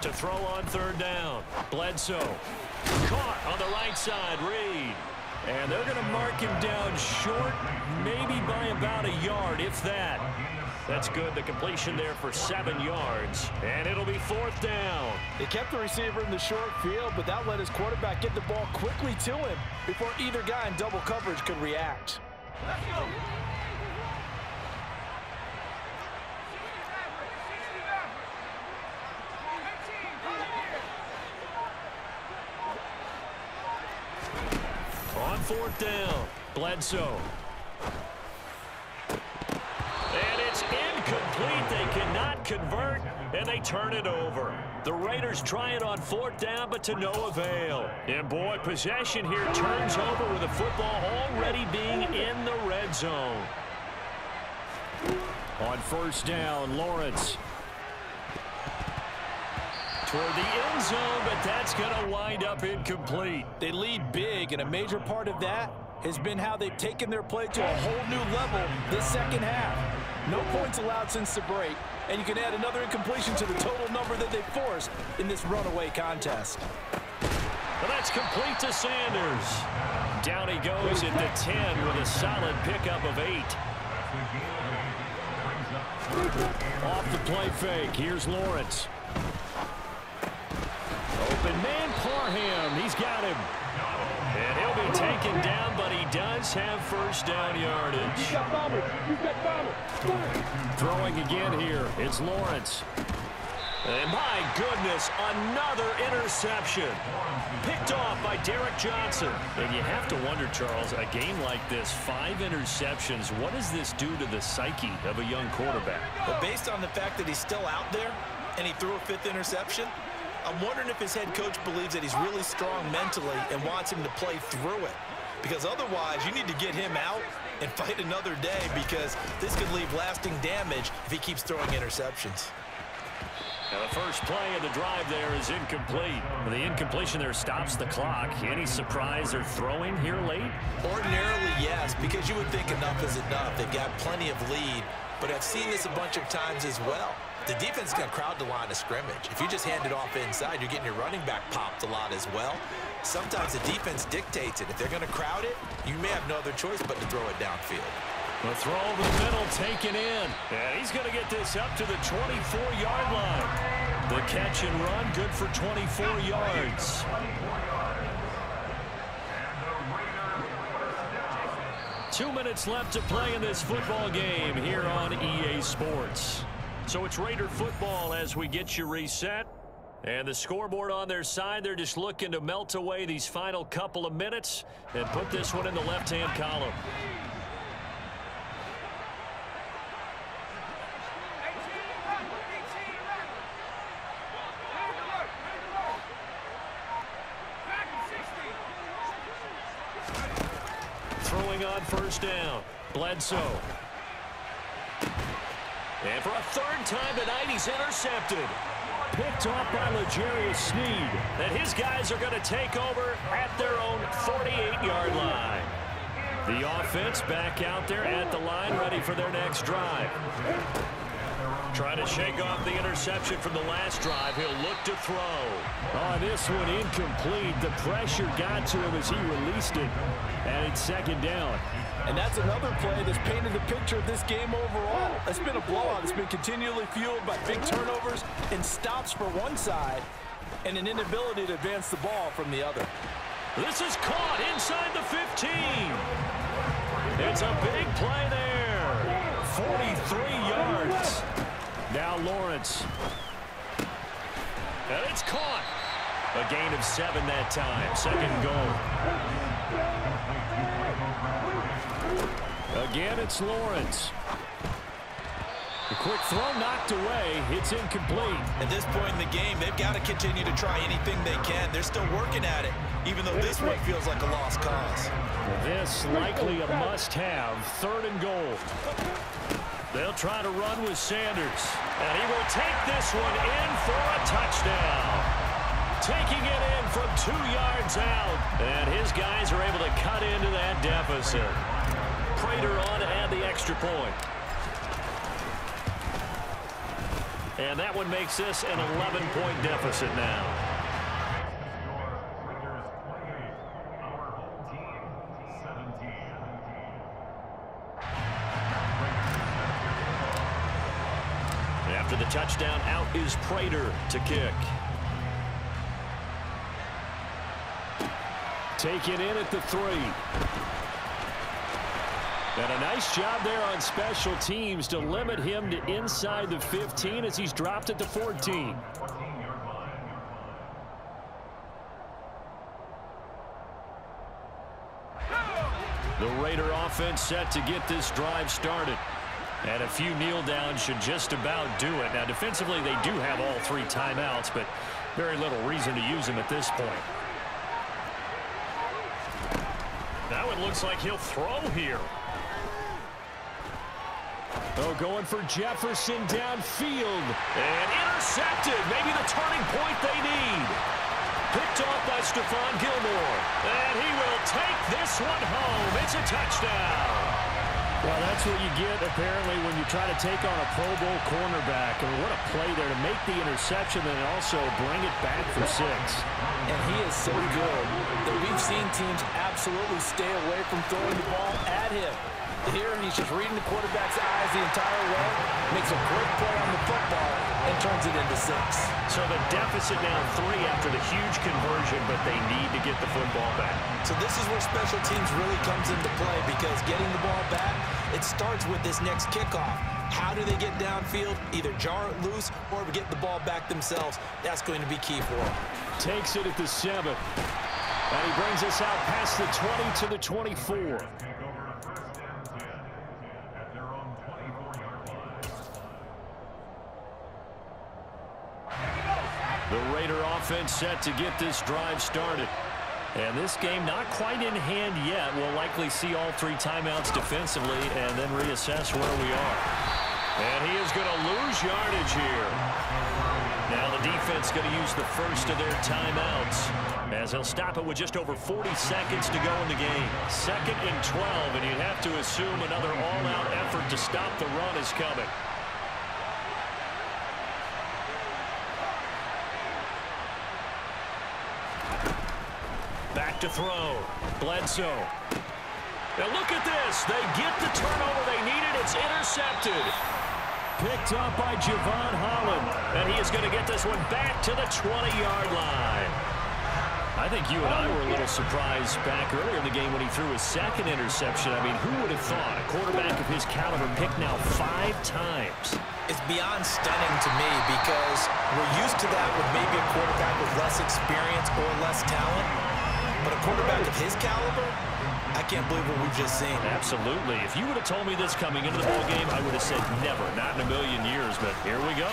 To throw on third down. Bledsoe. Caught on the right side. Reed. And they're going to mark him down short, maybe by about a yard, if that. That's good. The completion there for 7 yards. And it'll be fourth down. They kept the receiver in the short field, but that let his quarterback get the ball quickly to him before either guy in double coverage could react. Let's go. On fourth down, Bledsoe. And it's incomplete. They cannot convert, and they turn it over. The Raiders try it on fourth down, but to no avail. And, boy, possession here turns over with the football already being in the red zone. On first down, Lawrence. Toward the end zone, but that's going to wind up incomplete. They lead big, and a major part of that has been how they've taken their play to a whole new level this second half. No points allowed since the break, and you can add another incompletion to the total number that they forced in this runaway contest. Well, that's complete to Sanders. Down he goes at the 10 with a solid pickup of 8. Off the play fake, here's Lawrence. Open man, Parham. He's got him. And he'll be taken down, but he does have first down yardage. Throwing again here. It's Lawrence. And my goodness, another interception. Picked off by Derek Johnson. And you have to wonder, Charles, a game like this, 5 interceptions, what does this do to the psyche of a young quarterback? Well, based on the fact that he's still out there and he threw a 5th interception, I'm wondering if his head coach believes that he's really strong mentally and wants him to play through it. Because otherwise, you need to get him out and fight another day, because this could leave lasting damage if he keeps throwing interceptions. Now the first play of the drive there is incomplete. The incompletion there stops the clock. Any surprise they're throwing here late? Ordinarily, yes, because you would think enough is enough. They've got plenty of lead, but I've seen this a bunch of times as well. The defense is going to crowd the line of scrimmage. If you just hand it off inside, you're getting your running back popped a lot as well. Sometimes the defense dictates it. If they're going to crowd it, you may have no other choice but to throw it downfield. The throw over the middle, taken in. And he's going to get this up to the 24-yard line. The catch and run, good for 24 yards. Two minutes left to play in this football game here on EA Sports. So it's Raider football as we get you reset. And the scoreboard on their side, they're just looking to melt away these final couple of minutes and put this one in the left-hand column. Throwing on first down, Bledsoe. And for a third time tonight, he's intercepted. Picked off by L'Jarius Sneed. And his guys are going to take over at their own 48-yard line. The offense back out there at the line, ready for their next drive. Trying to shake off the interception from the last drive. He'll look to throw. On this one, incomplete. The pressure got to him as he released it. And it's second down. And that's another play that's painted the picture of this game overall. It's been a blowout. It's been continually fueled by big turnovers and stops for one side and an inability to advance the ball from the other. This is caught inside the 15. It's a big play there. 43 yards. Now Lawrence. And it's caught. A gain of 7 that time. Second goal. Again, it's Lawrence. A quick throw knocked away. It's incomplete. At this point in the game, they've got to continue to try anything they can. They're still working at it, even though this one feels like a lost cause. This likely a must-have. Third and goal. They'll try to run with Sanders. And he will take this one in for a touchdown. Taking it in from 2 yards out. And his guys are able to cut into that deficit. Prater on to add the extra point. And that one makes this an 11-point deficit now. After the touchdown, out is Prater to kick. Taken in at the 3. And a nice job there on special teams to limit him to inside the 15 as he's dropped at the 14. The Raider offense set to get this drive started. And a few kneel downs should just about do it. Now, defensively, they do have all 3 timeouts, but very little reason to use them at this point. Now it looks like he'll throw here. Oh, going for Jefferson downfield. And intercepted. Maybe the turning point they need. Picked off by Stephon Gilmore. And he will take this one home. It's a touchdown. Well, that's what you get, apparently, when you try to take on a Pro Bowl cornerback. I mean, what a play there to make the interception and also bring it back for 6. And he is so good that we've seen teams absolutely stay away from throwing the ball at him. Here, he's just reading the quarterback's eyes the entire way, makes a great play on the football, and turns it into 6. So the deficit now 3 after the huge conversion, but they need to get the football back. So this is where special teams really comes into play, because getting the ball back, it starts with this next kickoff. How do they get downfield? Either jar it loose or get the ball back themselves. That's going to be key for them. Takes it at the 7. And he brings us out past the 20 to the 24. The Raider offense set to get this drive started. And this game not quite in hand yet. We'll likely see all 3 timeouts defensively and then reassess where we are. And he is going to lose yardage here. Now the defense going to use the first of their timeouts as he'll stop it with just over 40 seconds to go in the game. 2nd and 12, and you'd have to assume another all-out effort to stop the run is coming. Back to throw. Bledsoe. Now look at this. They get the turnover they needed. It's intercepted. Picked up by Javon Holland. And he is going to get this one back to the 20-yard line. I think you and I were a little surprised back earlier in the game when he threw his 2nd interception. I mean, who would have thought a quarterback of his caliber picked now 5 times? It's beyond stunning to me, because we're used to that with maybe a quarterback with less experience or less talent. But a quarterback of his caliber, I can't believe what we've just seen. Absolutely. If you would have told me this coming into the ballgame, I would have said never, not in a million years, but here we go.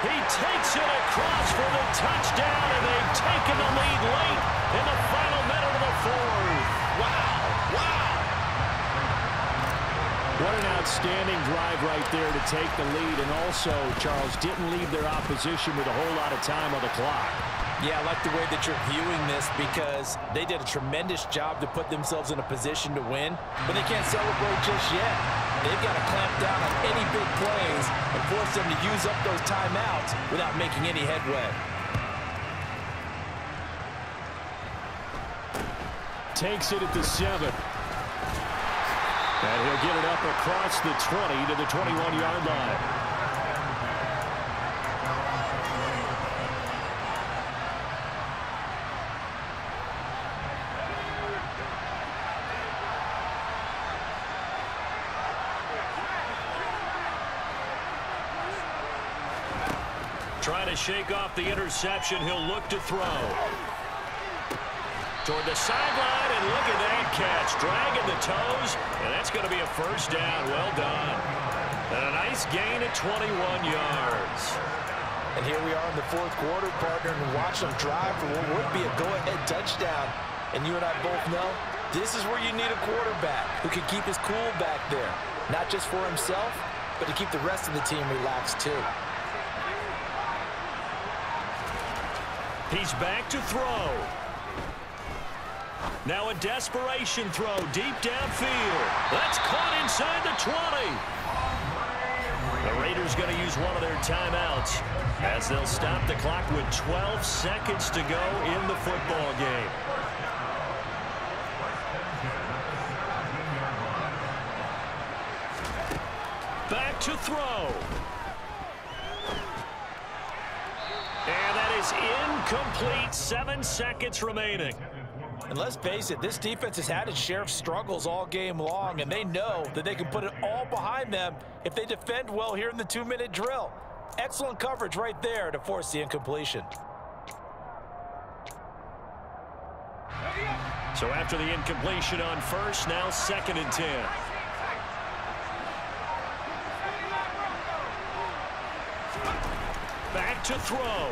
He takes it across for the touchdown, and they've taken the lead late in the final minute of the 4th. Wow. Wow. What an outstanding drive right there to take the lead, and also, Charles, didn't leave their opposition with a whole lot of time on the clock. Yeah, I like the way that you're viewing this, because they did a tremendous job to put themselves in a position to win, but they can't celebrate just yet. They've got to clamp down on any big plays and force them to use up those timeouts without making any headway. Takes it at the 7. And he'll get it up across the 20 to the 21-yard line. Trying to shake off the interception. He'll look to throw. Toward the sideline, and look at that catch. Dragging the toes, and that's going to be a first down. Well done. And a nice gain at 21 yards. And here we are in the 4th quarter, partner, and watch them drive for what would be a go-ahead touchdown. And you and I both know this is where you need a quarterback who can keep his cool back there. Not just for himself, but to keep the rest of the team relaxed too. He's back to throw. Now a desperation throw deep downfield. That's caught inside the 20. The Raiders going to use one of their timeouts as they'll stop the clock with 12 seconds to go in the football game. Back to throw. And that is incomplete. 7 seconds remaining. And let's face it, this defense has had its share of struggles all game long, and they know that they can put it all behind them if they defend well here in the 2-minute drill. Excellent coverage right there to force the incompletion. So after the incompletion on first, now 2nd and 10. Back to throw.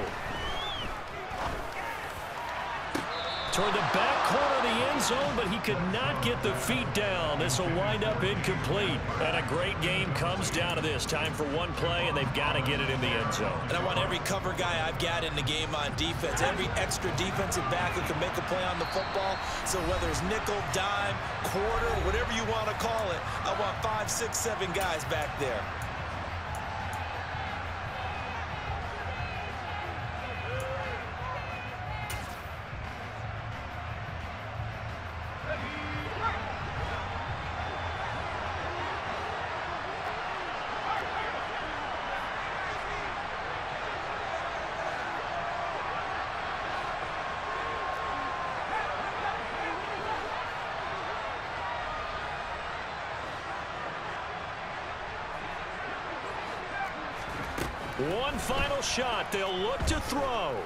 Toward the back corner of the end zone, but he could not get the feet down. This will wind up incomplete. And a great game comes down to this. Time for one play, and they've got to get it in the end zone. And I want every cover guy I've got in the game on defense, every extra defensive back who can make a play on the football. So whether it's nickel, dime, quarter, whatever you want to call it, I want 5, 6, 7 guys back there. One final shot. They'll look to throw.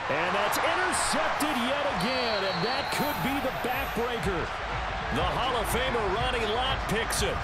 And that's intercepted yet again, and that could be the backbreaker. The Hall of Famer Ronnie Lott picks it.